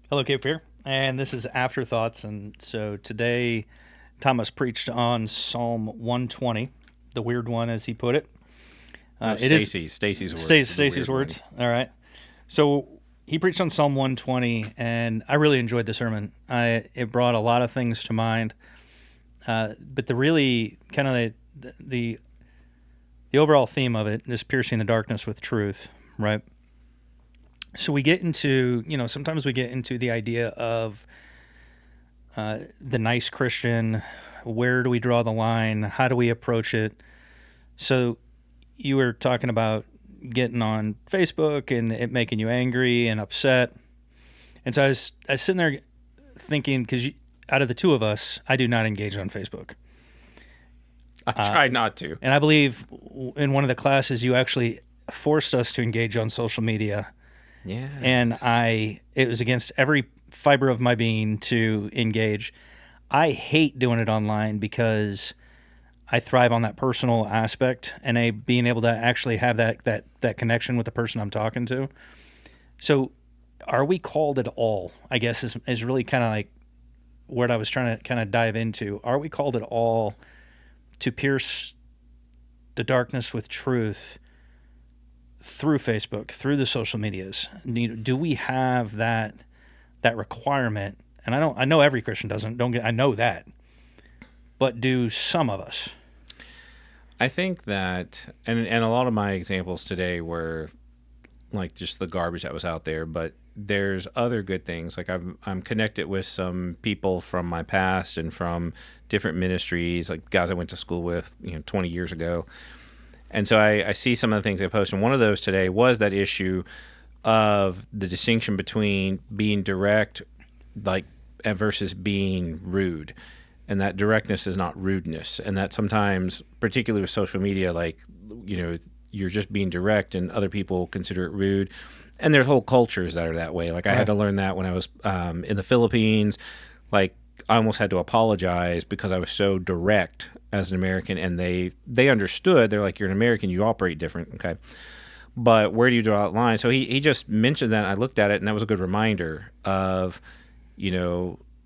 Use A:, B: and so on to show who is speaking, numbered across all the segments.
A: Hello, Cape Fear, and this is Afterthoughts. And so today, Thomas preached on Psalm 120, the weird one, as he put it.
B: No,
A: It is
B: Stacy's words. is the
A: Stacy's
B: weird one.
A: words. All right. So he preached on Psalm 120, and I really enjoyed the sermon. It brought a lot of things to mind, but the really kind of the overall theme of it is piercing the darkness with truth, right? So we get into, sometimes we get into the idea of the nice Christian. Where do we draw the line? How do we approach it? So you were talking about getting on Facebook and it making you angry and upset. And so I was sitting there thinking, because out of the two of us, I do not engage on Facebook.
B: I try not to.
A: And I believe in one of the classes, you actually forced us to engage on social media.
B: Yeah.
A: And it was against every fiber of my being to engage. I hate doing it online because I thrive on that personal aspect and being able to actually have that connection with the person I'm talking to. So are we called at all, I guess, is really kind of like what I was trying to kind of dive into. Are we called at all to pierce the darkness with truth through Facebook, through the social medias? Do we have that requirement? And I know every Christian doesn't. I know that, but do some of us?
B: I think that, and a lot of my examples today were like just the garbage that was out there, but there's other good things. Like I'm connected with some people from my past and from different ministries, like guys I went to school with, 20 years ago. And so I see some of the things they post, and one of those today was that issue of the distinction between being direct, like, versus being rude, and that directness is not rudeness, and that sometimes, particularly with social media, like, you're just being direct, and other people consider it rude, and there's whole cultures that are that way. Like I had to learn that when I was in the Philippines. Like I almost had to apologize because I was so direct as an American, and they understood. They're like, you're an American, you operate different, okay? But where do you draw that line? So he just mentioned that, and I looked at it, and that was a good reminder of,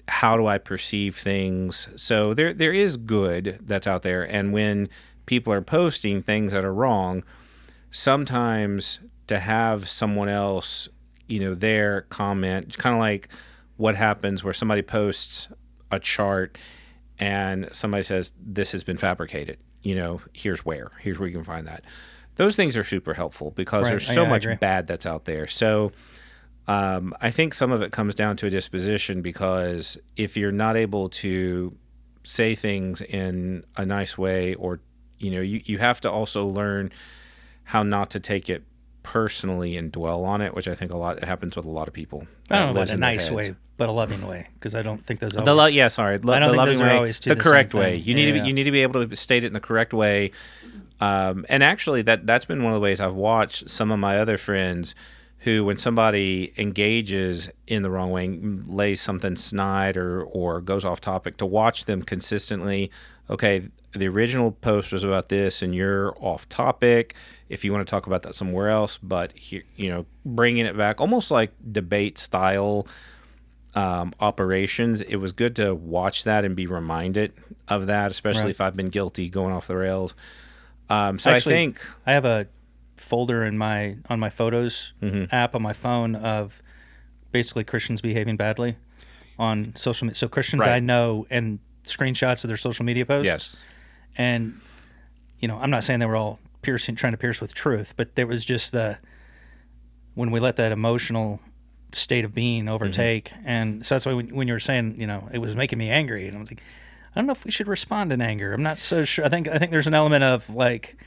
B: how do I perceive things? So there is good that's out there, and when people are posting things that are wrong, sometimes to have someone else, their comment, kind of like what happens where somebody posts a chart and somebody says, this has been fabricated, here's where you can find that. Those things are super helpful because there's so much bad that's out there. So I think some of it comes down to a disposition, because if you're not able to say things in a nice way, or, you have to also learn how not to take it personally and dwell on it, which I think it happens with a lot of people.
A: I don't know about a nice way, but a loving way, because I don't think those always...
B: the loving way,
A: always
B: the correct way. You need to be able to state it in the correct way. And actually, that's been one of the ways I've watched some of my other friends who, when somebody engages in the wrong way, lays something snide or goes off topic, to watch them consistently. Okay, the original post was about this, and you're off topic. If you want to talk about that somewhere else, but here, bringing it back, almost like debate style operations. It was good to watch that and be reminded of that, especially if I've been guilty going off the rails. So actually, I think
A: I have a folder on my photos app on my phone of basically Christians behaving badly on social media. So Christians I know, and screenshots of their social media posts.
B: Yes.
A: And I'm not saying they were all trying to pierce with truth, but there was just when we let that emotional state of being overtake. And so that's why when you were saying, it was making me angry, and I was like, I don't know if we should respond in anger. I'm not so sure. I think there's an element of like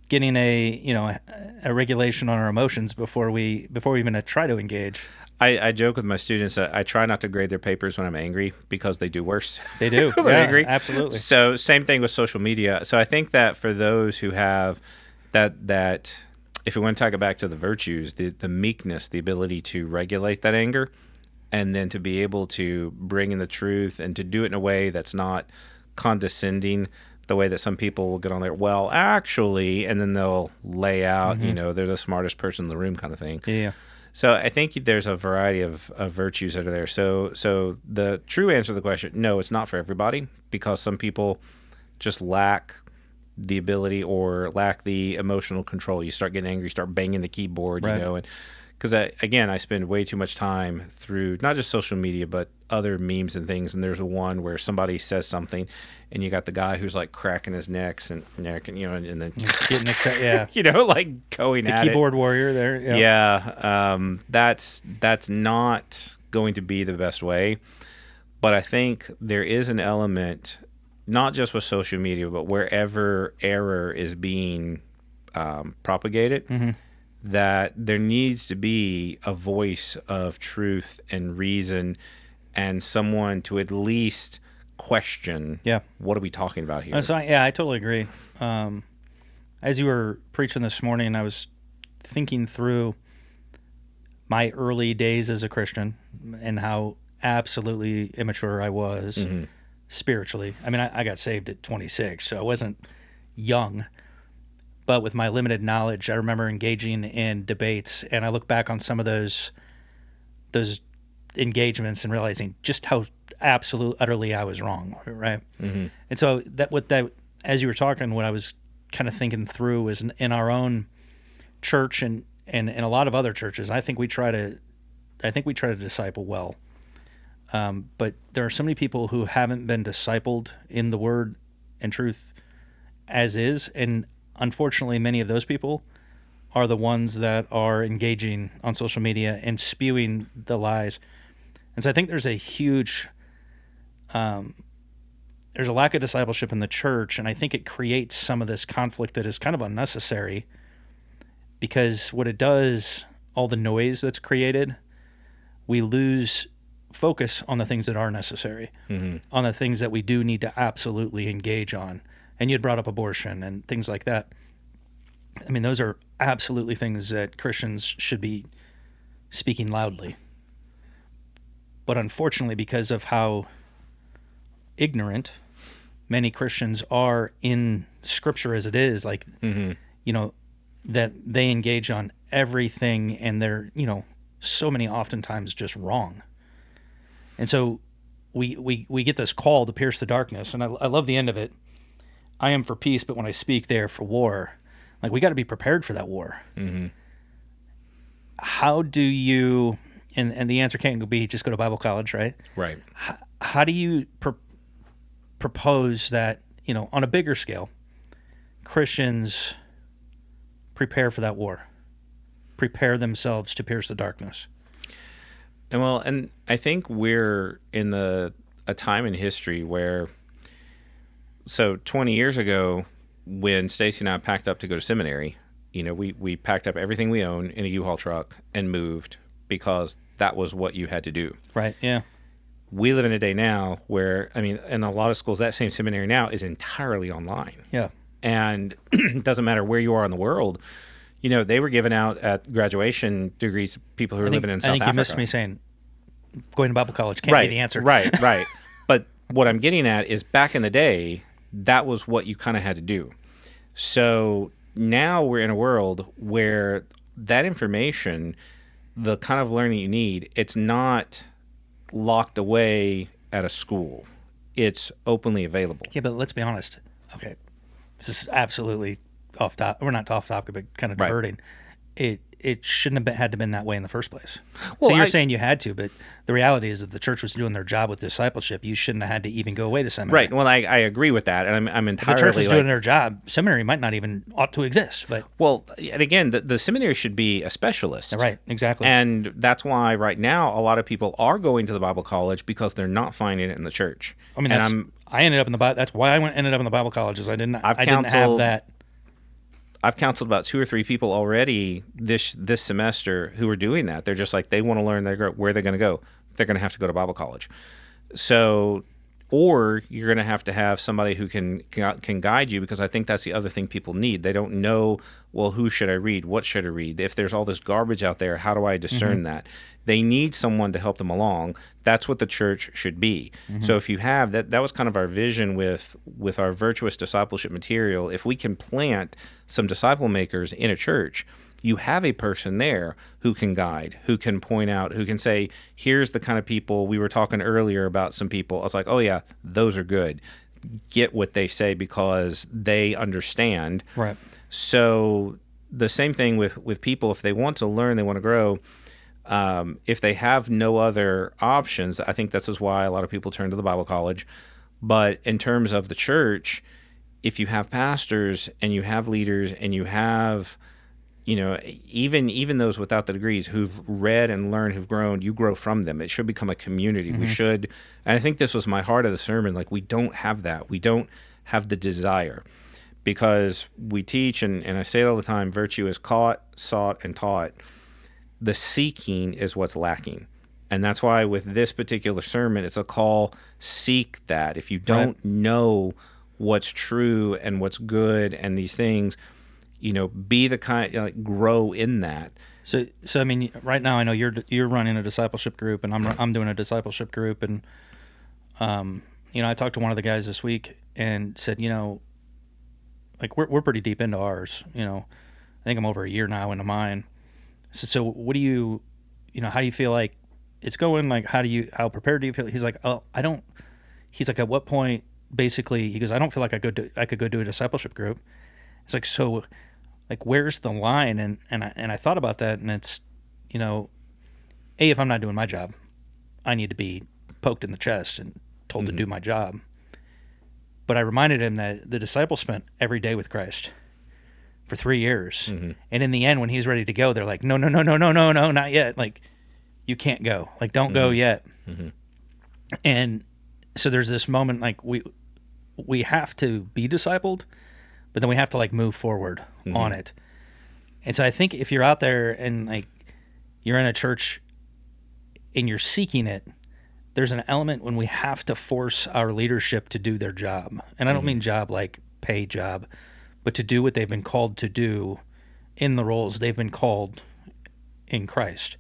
A: getting a regulation on our emotions before we even try to engage.
B: I joke with my students that I try not to grade their papers when I'm angry, because they do worse.
A: They do.
B: I'm angry.
A: Absolutely.
B: So same thing with social media. So I think that for those who have that if we want to talk back to the virtues, the meekness, the ability to regulate that anger, and then to be able to bring in the truth and to do it in a way that's not condescending, the way that some people will get on there, well, actually, and then they'll lay out, they're the smartest person in the room kind of thing.
A: Yeah.
B: So I think there's a variety of virtues that are there. So the true answer to the question, no, it's not for everybody, because some people just lack the ability or lack the emotional control. You start getting angry, start banging the keyboard,
A: Right.
B: you know, and because I spend way too much time through not just social media, but other memes and things. And there's one where somebody says something and you got the guy who's like cracking his neck and you know, and then
A: Getting excited, yeah.
B: you know, like going
A: The
B: at
A: keyboard warrior there. Yeah.
B: Yeah, that's not going to be the best way. But I think there is an element, not just with social media, but wherever error is being propagated, that there needs to be a voice of truth and reason, and someone to at least question,
A: Yeah.
B: what are we talking about here?
A: So, yeah, I totally agree. As you were preaching this morning, I was thinking through my early days as a Christian and how absolutely immature I was spiritually. I mean, I got saved at 26, so I wasn't young. But with my limited knowledge, I remember engaging in debates, and I look back on some of those engagements and realizing just how utterly I was wrong, right? And so as you were talking, what I was kind of thinking through was in our own church and in a lot of other churches, I think we try to disciple well. But there are so many people who haven't been discipled in the word and truth as is, and unfortunately, many of those people are the ones that are engaging on social media and spewing the lies. And so I think there's a huge, there's a lack of discipleship in the church, and I think it creates some of this conflict that is kind of unnecessary, because what it does, all the noise that's created, we lose focus on the things that are necessary, on the things that we do need to absolutely engage on. And you had brought up abortion and things like that. I mean, those are absolutely things that Christians should be speaking loudly. But unfortunately, because of how ignorant many Christians are in Scripture as it is, like, you know, that they engage on everything, and they're, you know, so many oftentimes just wrong. And so we get this call to pierce the darkness, and I love the end of it. I am for peace, but when I speak, they are for war. Like, we got to be prepared for that war. How do you, and the answer can't be just go to Bible college, right?
B: Right.
A: How do you propose that, you know, on a bigger scale, Christians prepare for that war, prepare themselves to pierce the darkness?
B: And I think we're in a time in history where, so 20 years ago, when Stacy and I packed up to go to seminary, you know, we packed up everything we owned in a U-Haul truck and moved, because that was what you had to do.
A: Right, yeah.
B: We live in a day now where, I mean, in a lot of schools, that same seminary now is entirely online.
A: Yeah.
B: And it doesn't matter where you are in the world. You know, they were giving out at graduation degrees to people who are living in South Africa.
A: I think you missed me saying going to Bible college can't be the answer.
B: Right. But what I'm getting at is, back in the day, that was what you kind of had to do. So now we're in a world where that information, the kind of learning you need, it's not locked away at a school. It's openly available.
A: Yeah, but let's be honest. Okay, this is absolutely off topic. We're not off topic, but kind of diverting. It shouldn't have had to been that way in the first place.
B: Well,
A: so you're saying you had to, but the reality is, if the church was doing their job with discipleship, you shouldn't have had to even go away to seminary.
B: Right. Well, I agree with that, and I'm entirely.
A: If the church was doing their job, seminary might not even ought to exist. But
B: and again, the seminary should be a specialist.
A: Right. Exactly.
B: And that's why right now a lot of people are going to the Bible college, because they're not finding it in the church.
A: I mean, I ended up in the Bible. That's why I ended up in the Bible colleges. I didn't have that.
B: I've counseled about 2 or 3 people already this semester who are doing that. They're just like, they want to learn where they're going to go. They're going to have to go to Bible college. So, or you're going to have somebody who can guide you, because I think that's the other thing people need. They don't know, well, who should I read? What should I read? If there's all this garbage out there, how do I discern that? They need someone to help them along. That's what the church should be. So if you have that was kind of our vision with our virtuous discipleship material. If we can plant some disciple makers in a church, you have a person there who can guide, who can point out, who can say, here's the kind of people. We were talking earlier about some people. I was like, oh yeah, those are good. Get what they say because they understand.
A: Right.
B: So the same thing with people, if they want to learn, they want to grow, if they have no other options, I think this is why a lot of people turn to the Bible college. But in terms of the church, if you have pastors and you have leaders and you have, even those without the degrees who've read and learned, who've grown, you grow from them. It should become a community. We should, and I think this was my heart of the sermon, like we don't have that. We don't have the desire because we teach, and I say it all the time, virtue is caught, sought, and taught. The seeking is what's lacking. And that's why with this particular sermon, it's a call, seek that. If you don't know what's true and what's good and these things, be the kind, grow in that.
A: So I mean, right now I know you're running a discipleship group, and I'm doing a discipleship group, and I talked to one of the guys this week and said, like we're pretty deep into ours. I think I'm over a year now into mine. So what do you, how do you feel like it's going? Like how prepared do you feel? He's like, oh, I don't. He's like, at what point? Basically, he goes, I don't feel like I could go do a discipleship group. It's like, so, like, where's the line? And I thought about that, and it's, if I'm not doing my job, I need to be poked in the chest and told to do my job. But I reminded him that the disciples spent every day with Christ for 3 years, and in the end, when he's ready to go, they're like, no, not yet. Like, you can't go. Like, don't go yet. And so there's this moment, like we have to be discipled, but then we have to like move forward on it. And so I think if you're out there and like you're in a church and you're seeking it, there's an element when we have to force our leadership to do their job. And I don't mean job like pay job, but to do what they've been called to do in the roles they've been called in Christ.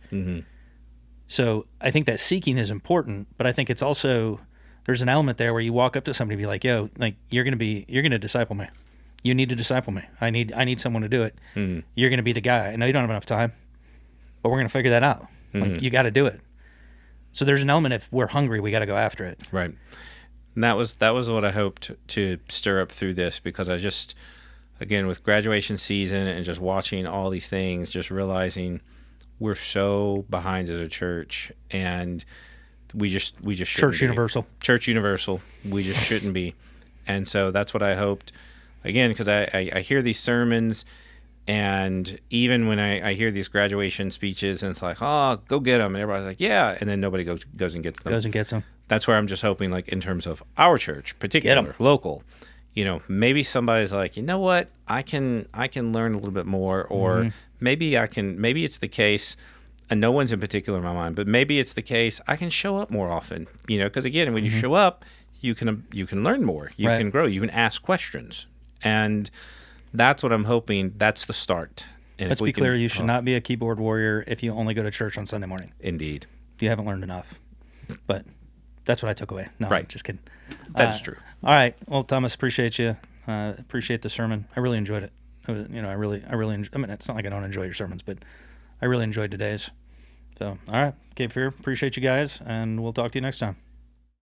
A: So I think that seeking is important, but I think it's also, there's an element there where you walk up to somebody and be like, yo, like you're going to disciple me. You need to disciple me. I need someone to do it. You're going to be the guy. I know you don't have enough time, but we're going to figure that out. Like you got to do it. So there's an element, if we're hungry, we got to go after it.
B: Right. And that was what I hoped to stir up through this, because I just, again, with graduation season and just watching all these things, just realizing we're so behind as a church, and we just shouldn't
A: Church
B: be.
A: Universal.
B: We just shouldn't be. And so that's what I hoped, again, because I hear these sermons, and even when I hear these graduation speeches, and it's like, oh, go get them, and everybody's like, yeah, and then nobody goes and gets them. That's where I'm just hoping, like, in terms of our church, particular, local, maybe somebody's like, you know what, I can learn a little bit more, or maybe it's the case, and no one's in particular in my mind, but maybe it's the case I can show up more often, because again, when you show up, you can learn more, you can grow, you can ask questions, and that's what I'm hoping. That's the start. And
A: let's be clear, you should not be a keyboard warrior if you only go to church on Sunday morning.
B: Indeed.
A: You haven't learned enough. But that's what I took away. No,
B: right.
A: Just kidding.
B: That is true.
A: All right. Well, Thomas, appreciate you. Appreciate the sermon. I really enjoyed it. I really it's not like I don't enjoy your sermons, but I really enjoyed today's. So, all right. Cape Fear, appreciate you guys, and we'll talk to you next time.